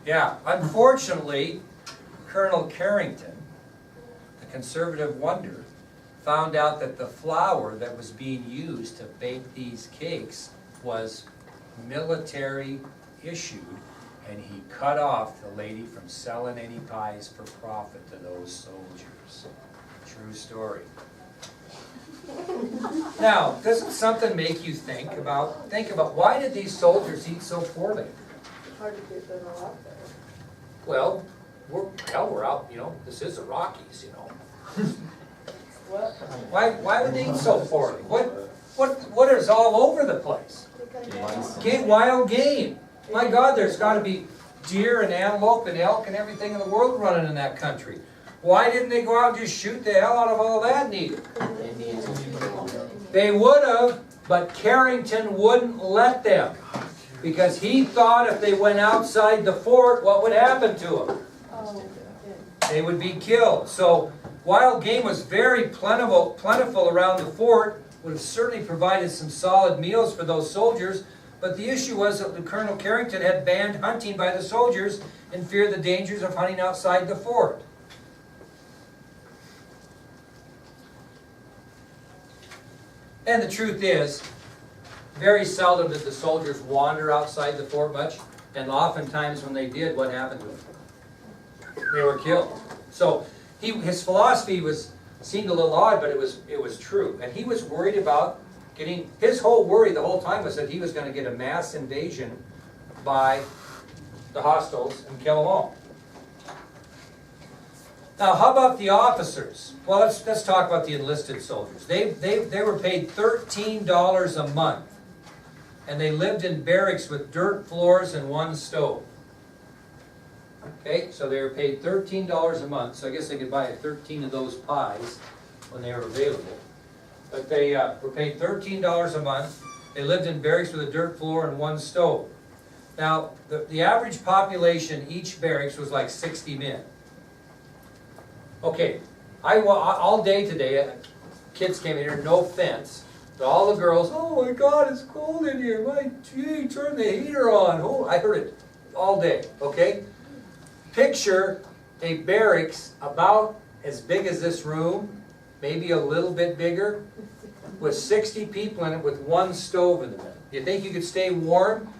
Yeah, unfortunately, Colonel Carrington, the conservative wonder, found out that the flour that was being used to bake these cakes was military issued, and he cut off the lady from selling any pies for profit to those soldiers. True story. Now, doesn't something make you think about why did these soldiers eat so poorly? Hard to get them all out there. Well, we're out, you know, this is the Rockies, you know. What? Why would they eat so poorly? What is all over the place? Wild game. My God, there's got to be deer and antelope and elk and everything in the world running in that country. Why didn't they go out and just shoot the hell out of all that needed? They would have, but Carrington wouldn't let them. Because he thought if they went outside the fort, what would happen to them? They would be killed. So wild game was very plentiful around the fort, would have certainly provided some solid meals for those soldiers, but the issue was that Colonel Carrington had banned hunting by the soldiers and feared the dangers of hunting outside the fort. And the truth is, very seldom did the soldiers wander outside the fort much, and oftentimes when they did, what happened to them? They were killed. So his philosophy seemed a little odd, but it was true. And he was worried about his whole worry the whole time was that he was going to get a mass invasion by the hostiles and kill them all. Now, how about the officers? Well, let's talk about the enlisted soldiers. They were paid $13 a month, and they lived in barracks with dirt floors and one stove. Okay, so they were paid $13 a month, so I guess they could buy 13 of those pies when they were available. But they were paid $13 a month. They lived in barracks with a dirt floor and one stove. Now, the average population, each barracks was like 60 men. Okay, all day today, kids came in here, no fence. So all the girls, oh my God, it's cold in here. Gee, turn the heater on. Oh, I heard it all day, okay? Picture a barracks about as big as this room, maybe a little bit bigger, with 60 people in it with one stove in the middle. You think you could stay warm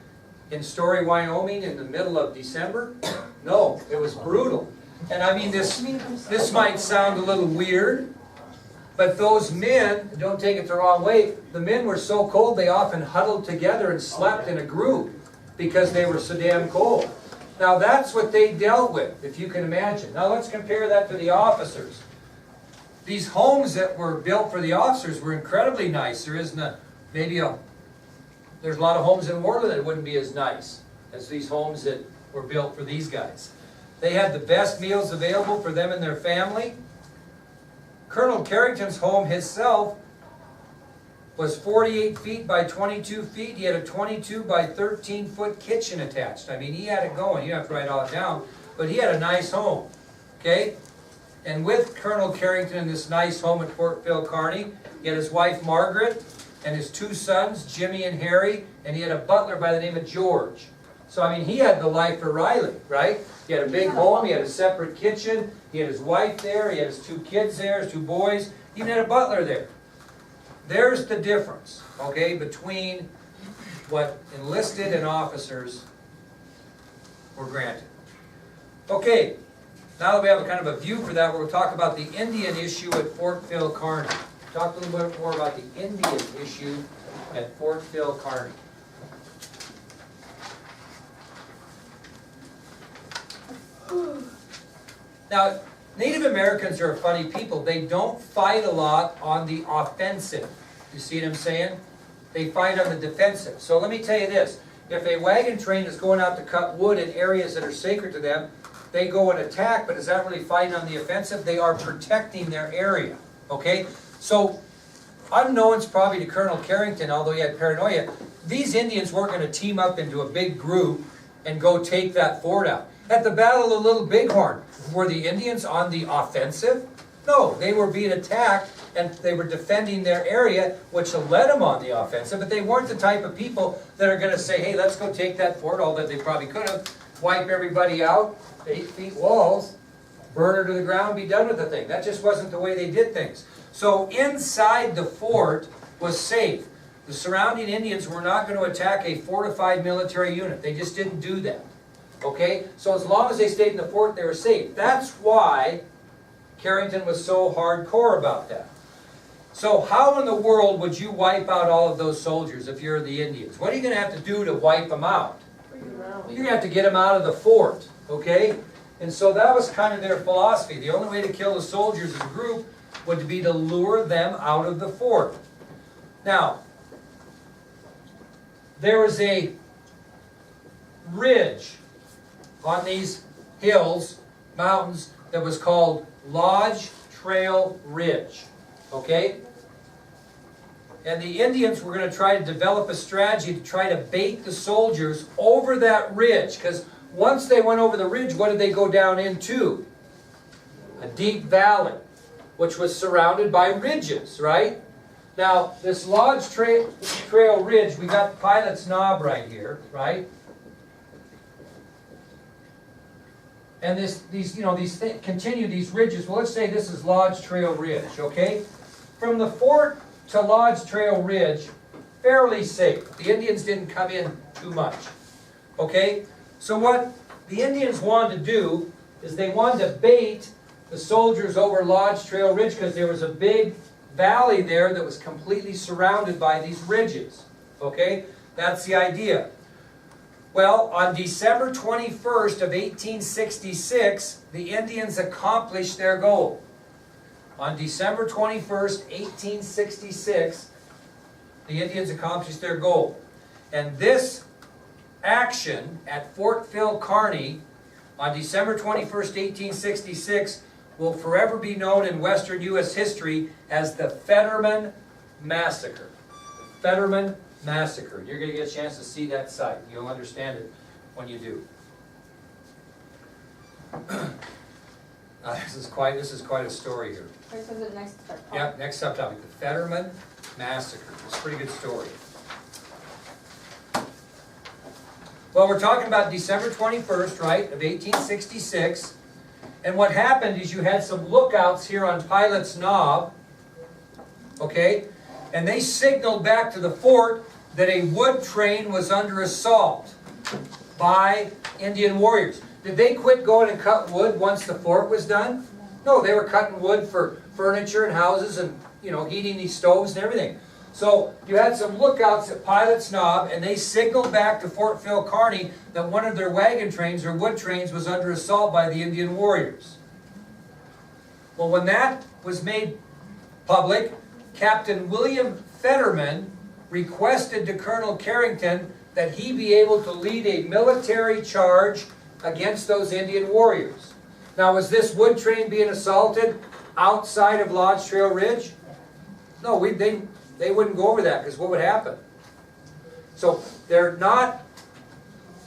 in Story, Wyoming in the middle of December? No, it was brutal. And I mean, this might sound a little weird, but those men, don't take it the wrong way, the men were so cold they often huddled together and slept in a group because they were so damn cold. Now that's what they dealt with, if you can imagine. Now let's compare that to the officers. These homes that were built for the officers were incredibly nice. There's a lot of homes in Worland that wouldn't be as nice as these homes that were built for these guys. They had the best meals available for them and their family. Colonel Carrington's home himself was 48 feet by 22 feet. He had a 22 by 13 foot kitchen attached. I mean, he had it going. You have to write all it down. But he had a nice home. Okay? And with Colonel Carrington in this nice home at Fort Phil Kearny, he had his wife Margaret and his two sons, Jimmy and Harry, and he had a butler by the name of George. So, I mean, he had the life of Riley, right? He had a big home, he had a separate kitchen, he had his wife there, he had his two kids there, his two boys, he even had a butler there. There's the difference, okay, between what enlisted and officers were granted. Okay, now that we have a kind of a view for that, we'll talk about the Indian issue at Fort Phil Kearny. Talk a little bit more about the Indian issue at Fort Phil Kearny. Now, Native Americans are funny people. They don't fight a lot on the offensive. You see what I'm saying? They fight on the defensive. So let me tell you this. If a wagon train is going out to cut wood in areas that are sacred to them, they go and attack, but is that really fighting on the offensive? They are protecting their area. Okay? So, unknowns probably to Colonel Carrington, although he had paranoia, these Indians weren't going to team up into a big group and go take that fort out. At the Battle of Little Bighorn, were the Indians on the offensive? No, they were being attacked and they were defending their area, which led them on the offensive, but they weren't the type of people that are going to say, hey, let's go take that fort, although they probably could have. wipe everybody out, 8 feet walls, burn her to the ground, be done with the thing. That just wasn't the way they did things. So inside the fort was safe. The surrounding Indians were not going to attack a fortified military unit. They just didn't do that. Okay? So as long as they stayed in the fort, they were safe. That's why Carrington was so hardcore about that. So how in the world would you wipe out all of those soldiers if you're the Indians? What are you going to have to do to wipe them out? You're going to have to get them out of the fort. Okay? And so that was kind of their philosophy. The only way to kill the soldiers as a group would be to lure them out of the fort. Now, there was a ridge on these hills, mountains, that was called Lodge Trail Ridge. Okay? And the Indians were going to try to develop a strategy to try to bait the soldiers over that ridge. Because once they went over the ridge, what did they go down into? A deep valley, which was surrounded by ridges, right? Now, this Lodge Trail Ridge, we got Pilot's Knob right here, right? And these ridges. Well, let's say this is Lodge Trail Ridge, okay? From the fort to Lodge Trail Ridge, fairly safe. The Indians didn't come in too much, okay? So what the Indians wanted to do is they wanted to bait the soldiers over Lodge Trail Ridge because there was a big valley there that was completely surrounded by these ridges. Okay? That's the idea. Well, on December 21st of 1866, the Indians accomplished their goal. On December 21st, 1866, the Indians accomplished their goal. And this action at Fort Phil Kearny on December 21st, 1866 will forever be known in Western U.S. history as the Fetterman Massacre. The Fetterman Massacre. You're going to get a chance to see that site. You'll understand it when you do. This is quite a story here. Where's the next subtopic? Yep, next subtopic, the Fetterman Massacre. It's a pretty good story. Well, we're talking about December 21st, right, of 1866. And what happened is you had some lookouts here on Pilot's Knob, okay? And they signaled back to the fort that a wood train was under assault by Indian warriors. Did they quit going and cut wood once the fort was done? No, they were cutting wood for furniture and houses and, heating these stoves and everything. So you had some lookouts at Pilot's Knob, and they signaled back to Fort Phil Kearny that one of their wagon trains or wood trains was under assault by the Indian warriors. Well, when that was made public, Captain William Fetterman requested to Colonel Carrington that he be able to lead a military charge against those Indian warriors. Now, was this wood train being assaulted outside of Lodge Trail Ridge? No, they wouldn't go over that because what would happen? So they're not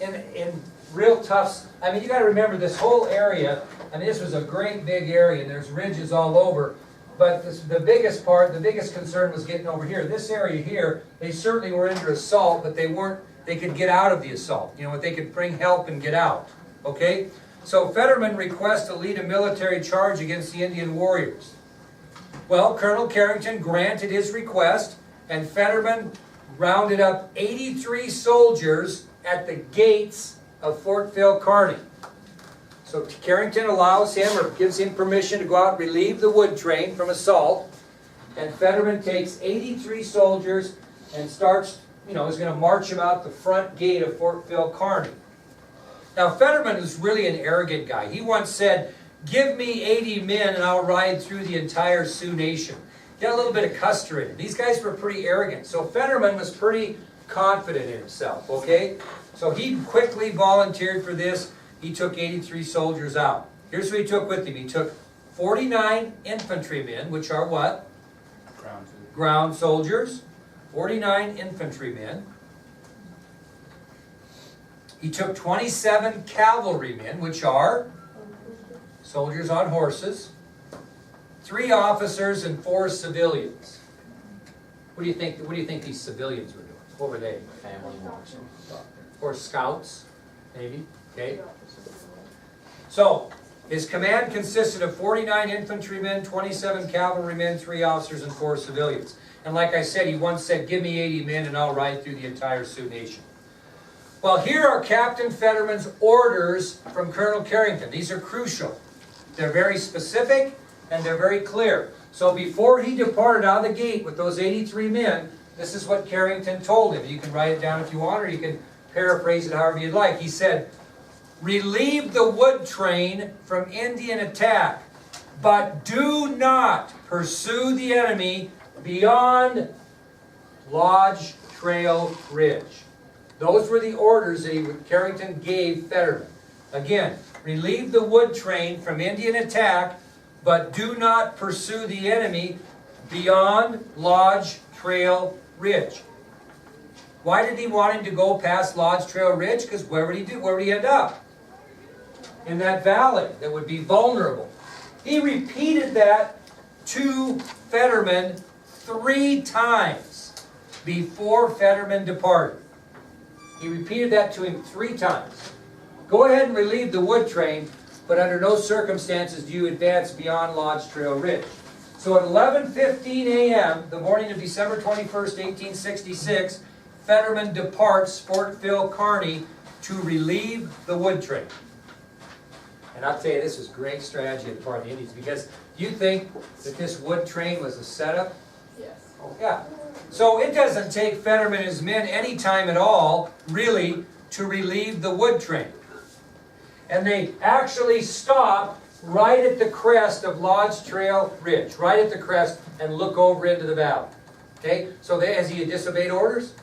in real tough. I mean, you got to remember this whole area. I mean, this was a great big area, and there's ridges all over. But the biggest concern was getting over here. This area here, they certainly were under assault, but they weren't. They could get out of the assault. They could bring help and get out. Okay. So Fetterman requests to lead a military charge against the Indian warriors. Well, Colonel Carrington granted his request, and Fetterman rounded up 83 soldiers at the gates of Fort Phil Kearny. So Carrington allows him or gives him permission to go out and relieve the wood train from assault, and Fetterman takes 83 soldiers and starts, is going to march them out the front gate of Fort Phil Kearny. Now, Fetterman is really an arrogant guy. He once said, "Give me 80 men and I'll ride through the entire Sioux Nation." He had a little bit of Custer in it. These guys were pretty arrogant. So Fetterman was pretty confident in himself, okay? So he quickly volunteered for this. He took 83 soldiers out. Here's what he took with him. He took 49 infantrymen, which are what? Ground soldiers. 49 infantrymen. He took 27 cavalrymen, which are soldiers on horses, 3 officers, and 4 civilians. What do you think these civilians were doing? What were they? Family members. Or scouts, maybe? Okay? So, his command consisted of 49 infantrymen, 27 cavalrymen, 3 officers, and 4 civilians. And like I said, he once said, give me 80 men and I'll ride through the entire Sioux Nation. Well, here are Captain Fetterman's orders from Colonel Carrington. These are crucial. They're very specific and they're very clear. So before he departed out of the gate with those 83 men, this is what Carrington told him. You can write it down if you want, or you can paraphrase it however you'd like. He said, relieve the wood train from Indian attack, but do not pursue the enemy beyond Lodge Trail Ridge. Those were the orders that Carrington gave Fetterman. Again, relieve the wood train from Indian attack, but do not pursue the enemy beyond Lodge Trail Ridge. Why did he want him to go past Lodge Trail Ridge? Because where would he do? Where would he end up? In that valley that would be vulnerable. He repeated that to Fetterman 3 times before Fetterman departed. He repeated that to him 3 times. Go ahead and relieve the wood train, but under no circumstances do you advance beyond Lodge Trail Ridge. So at 11:15 a.m., the morning of December 21st, 1866, Fetterman departs Fort Phil Kearny to relieve the wood train. And I'll tell you, this was great strategy on the part of the Indians, because you think that this wood train was a setup? Yes. Oh, yeah. So it doesn't take Fetterman and his men any time at all, really, to relieve the wood train. And they actually stop right at the crest of Lodge Trail Ridge, right at the crest, and look over into the valley. Okay? So has he disobeyed orders?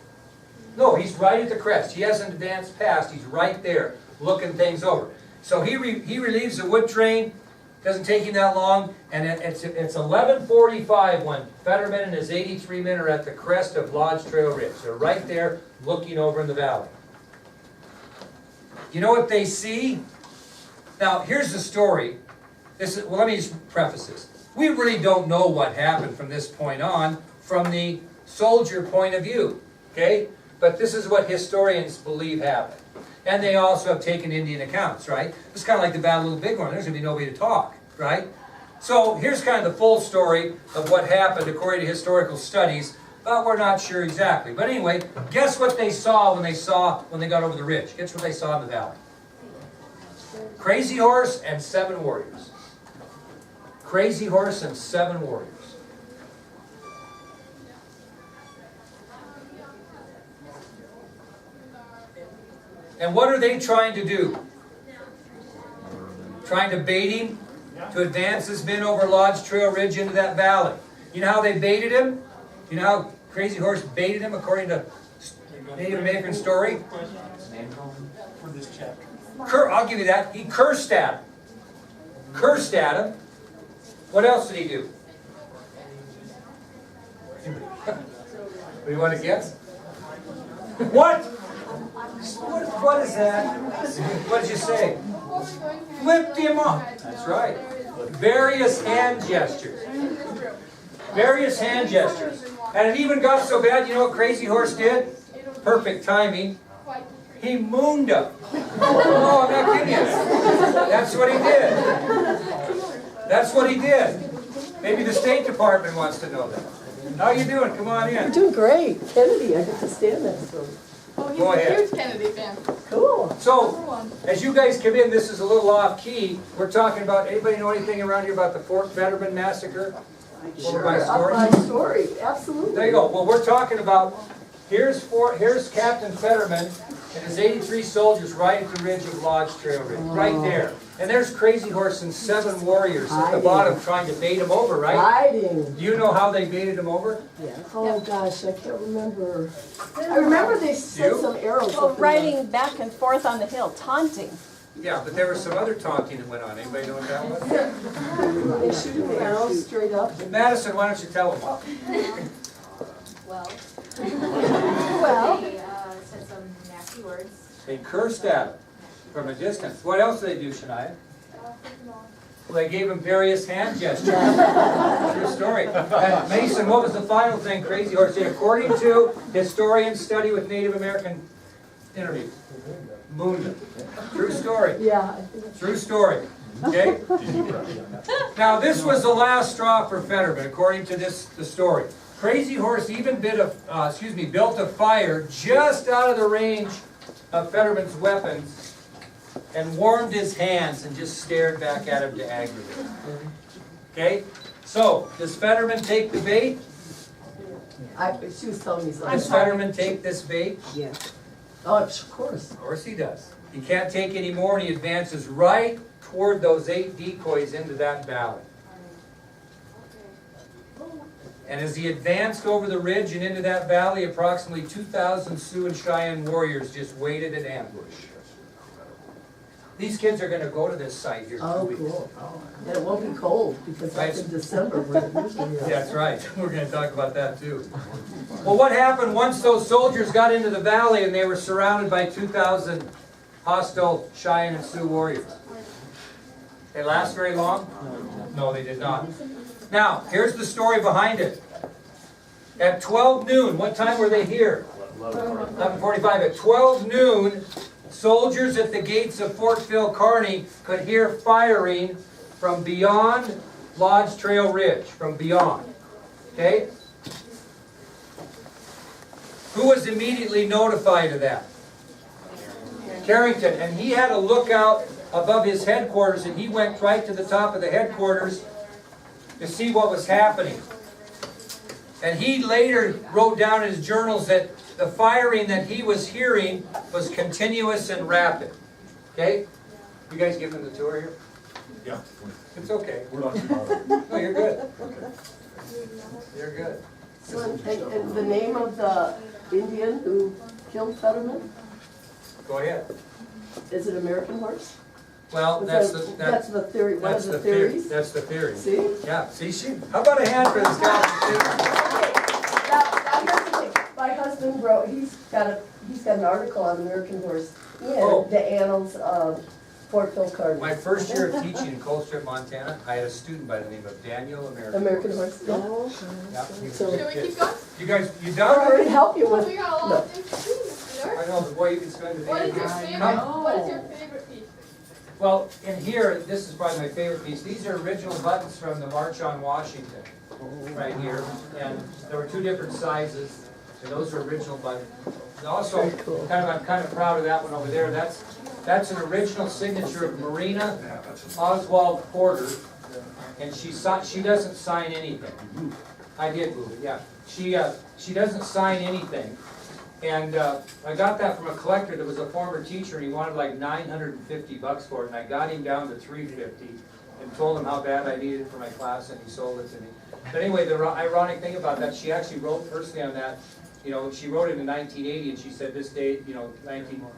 No, he's right at the crest. He hasn't advanced past. He's right there, looking things over. So he relieves the wood train. Doesn't take him that long, and it's 11:45 when Fetterman and his 83 men are at the crest of Lodge Trail Ridge. They're right there, looking over in the valley. You know what they see? Now, here's the story. Well, let me just preface this. We really don't know what happened from this point on, from the soldier point of view, okay? But this is what historians believe happened. And they also have taken Indian accounts, right? It's kind of like the Battle of the Bighorn. There's going to be nobody to talk, right? So here's kind of the full story of what happened according to historical studies, but we're not sure exactly. But anyway, guess what they saw when they got over the ridge? Guess what they saw in the valley? Crazy Horse and 7 warriors. Crazy Horse and 7 warriors. And what are they trying to do? Trying to bait him to advance his men over Lodge Trail Ridge into that valley. You know how they baited him? You know how Crazy Horse baited him according to Native American story? For this chapter. I'll give you that. He cursed at him. Cursed at him. What else did he do? Do you want to guess? What? What is that? What did you say? Flipped him up. That's right. Various hand gestures. Various hand gestures. And it even got so bad, you know what Crazy Horse did? Perfect timing. He mooned him. Oh, I'm not kidding you. That's what he did. That's what he did. Maybe the State Department wants to know that. How you doing? Come on in. You're doing great. Kennedy, I get to stand next to him. Oh, he's Go a ahead. huge Kennedy fan. Cool. So, as you guys come in, this is a little off key. We're talking about, anybody know anything around here about the Fort Fetterman massacre? Sure, my story? up my story. Absolutely. There you go. Well, we're talking about, here's Captain Fetterman and his 83 soldiers right at the ridge of Lodge Trail Ridge, right there. And there's Crazy Horse and 7 warriors at the bottom trying to bait him over, right? Hiding. Do you know how they baited him over? Yeah. Oh gosh, I can't remember. I remember they sent some arrows Well, up in riding back and forth on the hill, taunting. Yeah, but there was some other taunting that went on. Anybody know what that was? They shoot the arrows straight up. Madison, why don't you tell them? Well, Well, they said some nasty words. They cursed at him from a distance. What else did they do, Shania? Well, they gave him various hand gestures. True story. And Mason, what was the final thing Crazy Horse did? According to historians' study with Native American interviews. mooned them. True story. Yeah, I think True story. Okay? Now, this was the last straw for Fetterman, according to the story. Crazy Horse even built a fire just out of the range of Fetterman's weapons and warmed his hands and just stared back at him to aggravate him. Okay? So, does Fetterman take the bait? she was telling me something. Does Fetterman take this bait? Yeah. Oh, of course. Of course he does. He can't take any more, and he advances right toward those 8 decoys into that valley. And as he advanced over the ridge and into that valley, approximately 2,000 Sioux and Cheyenne warriors just waited in ambush. These kids are going to go to this site here 2 Oh, weeks. cool. And it won't be cold because that's in December when it usually is. That's right. We're going to talk about that too. Well, what happened once those soldiers got into the valley and they were surrounded by 2,000 hostile Cheyenne and Sioux warriors? They last very long? No, they did not. Now, here's the story behind it. At 12 noon, what time were they here? 11:45. At 12 noon, soldiers at the gates of Fort Phil Kearny could hear firing from beyond Lodge Trail Ridge, from beyond. Okay? Who was immediately notified of that? Carrington. And he had a lookout above his headquarters, and he went right to the top of the headquarters to see what was happening. And he later wrote down in his journals that the firing that he was hearing was continuous and rapid. Okay? You guys giving the tour here? Yeah. It's okay. We're not too bothered. No, you're good. Okay. You're good. So, and the name of the Indian who killed Fetterman, Go ahead. is it American Horse? Well, That's the theory, one of the theories. That's the theory. See? Yeah, see, how about a hand for this guy? Now, here's the thing. My husband wrote, he's got an article on American Horse in Oh. the annals of Fort Phil Kearny. My first year of teaching in Colstrip, Montana, I had a student by the name of Daniel American Horse. Yeah, he was a So- good Should we kid. keep going? You guys, you I done? already help you Well, with, we got a lot no. of things to do, Mr. I know, the boy you can spend the What day is your here. favorite, what is your favorite piece? Well, in here, this is probably my favorite piece. These are original buttons from the March on Washington, right here. And there were 2 different sizes, and those are original buttons. And also, Very cool. I'm kind of proud of that one over there. That's an original signature of Marina Oswald Porter, and she doesn't sign anything. I did move it, yeah. She doesn't sign anything. And I got that from a collector that was a former teacher, and he wanted like $950 for it, and I got him down to $350 and told him how bad I needed it for my class, and he sold it to me. But anyway, the ironic thing about that, she actually wrote personally on that. You know, she wrote it in 1980, and she said this date, you know,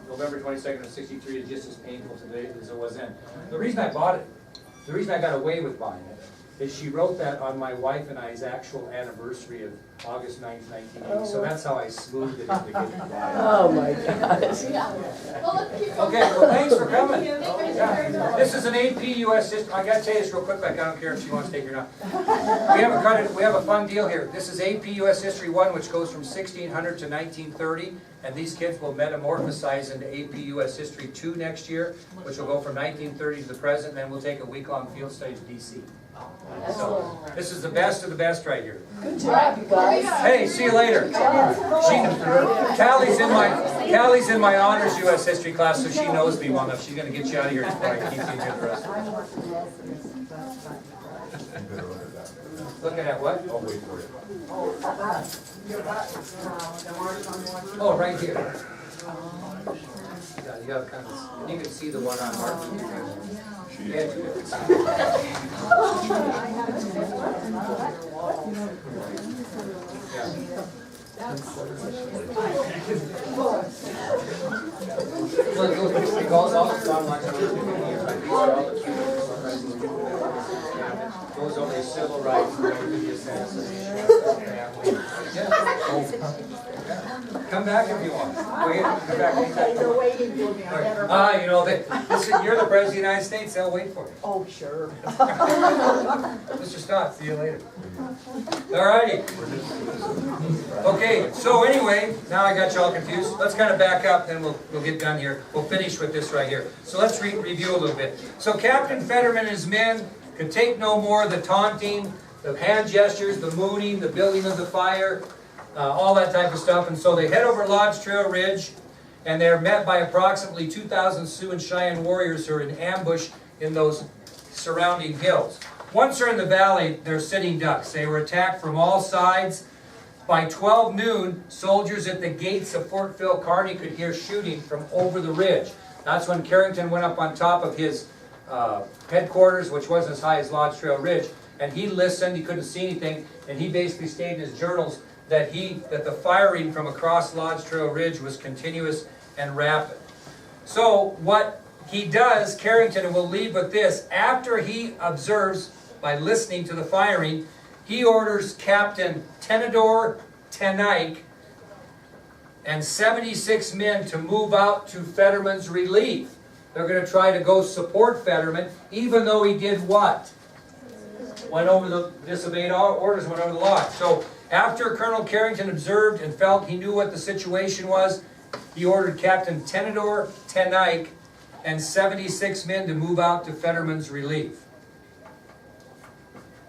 November 22nd of '63 is just as painful today as it was then. The reason I bought it, the reason I got away with buying it, is she wrote that on my wife and I's actual anniversary of August 9th, 1980. So that's how I smoothed it into getting it. Oh my gosh. Yeah. Well, let's keep going. Okay, well, thanks for coming. Thank you, Mr. Yeah. Fairchild. This is an AP US history. I gotta tell you this real quick, like I don't care if she wants to take it or not. We have a fun deal here. This is AP US History 1, which goes from 1600 to 1930, and these kids will metamorphosize into AP US History 2 next year, which will go from 1930 to the present, and then we'll take a week-long field study to DC. So, this is the best of the best right here. Good job, you guys. Hey, see you later. Callie's in my honors U.S. history class, so she knows me well enough. She's gonna get you out of here before I keep you here the rest of the Looking at what? I'll wait for you. Oh, right here. Yeah, you gotta kind of, you can see the one on Martin. Yeah, two different sides. It goes all from like goes over the civil rights, goes to the assassination. Yeah. Come back if you want. Wait, come back Okay, anytime. they're waiting for me, I better. You know, listen, you're the President of the United States, they'll wait for you. Oh, sure. Mr. Scott, see you later. All righty. Okay, so anyway, now I got you all confused. Let's kind of back up, then we'll get done here. We'll finish with this right here. So let's review a little bit. So Captain Fetterman and his men could take no more of the taunting, the hand gestures, the mooning, the building of the fire, all that type of stuff. And so they head over Lodge Trail Ridge, and they're met by approximately 2,000 Sioux and Cheyenne warriors who are in ambush in those surrounding hills. Once they're in the valley, they're sitting ducks. They were attacked from all sides. By 12 noon, soldiers at the gates of Fort Phil Kearny could hear shooting from over the ridge. That's when Carrington went up on top of his headquarters, which wasn't as high as Lodge Trail Ridge, and he listened. He couldn't see anything, and he basically stated in his journals that the firing from across Lodge Trail Ridge was continuous and rapid. So what he does, Carrington, and we'll leave with this, after he observes by listening to the firing, he orders Captain Tenador Tenike and 76 men to move out to Fetterman's relief. They're going to try to go support Fetterman, even though he did what? Disobeyed all orders, went over the lodge. So after Colonel Carrington observed and felt he knew what the situation was, he ordered Captain Tenador Tenike and 76 men to move out to Fetterman's relief.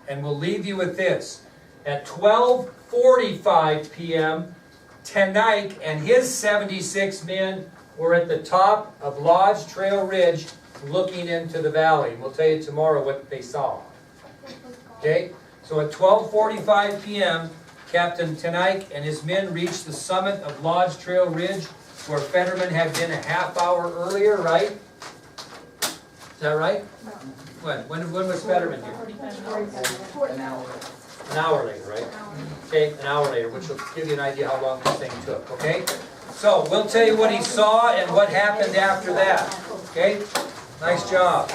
And we'll leave you with this. At 12:45 p.m., Tenike and his 76 men were at the top of Lodge Trail Ridge looking into the valley. We'll tell you tomorrow what they saw. Okay? So at 12:45 p.m., Captain Tenike and his men reached the summit of Lodge Trail Ridge, where Fetterman had been a half hour earlier, right? Is that right? No. When was Fetterman here? An hour. An hour later, right? Okay, an hour later, which will give you an idea how long this thing took, okay? So, we'll tell you what he saw and what happened after that, okay? Nice job.